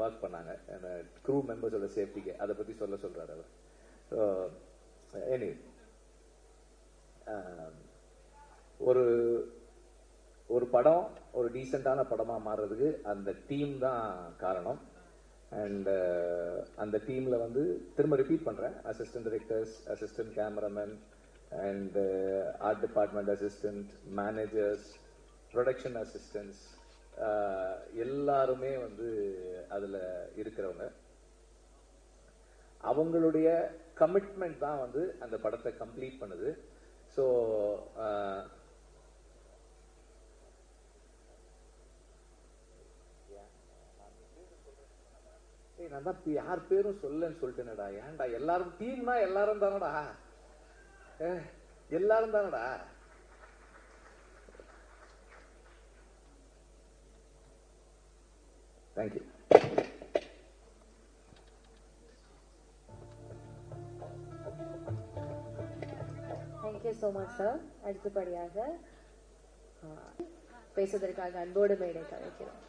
Work பண்ணாங்க crew மெம்பர்ஸோட சேஃப்டிக்கு. அதை பற்றி சொல்றாரு அவர். ஸோ எனிவே ஒரு படம் ஒரு டீசெண்டான படமாக மாறுறதுக்கு அந்த டீம் தான் காரணம். அண்ட் அந்த டீமில் வந்து திரும்ப ரிப்பீட் பண்ணுறேன், assistant directors, assistant cameraman and art department assistant, managers, production assistants எல்லாருமே வந்து அதில் இருக்கிறவங்க. அவங்களுடைய கமிட்மெண்ட் தான் வந்து அந்த படத்தை கம்ப்ளீட் பண்ணுது. ஸோ நான் தான் யார் பேரும் சொல்லன்னு சொல்லிட்டேனடா. ஏன்டா எல்லாரும் டீம்னா எல்லாரும் தானடா, எல்லாரும் தானடா. Thank you. Thank you so much sir. அடுத்தபடியாக பேசுவதற்காக அன்போடு மேடை கலைக்கிறோம்.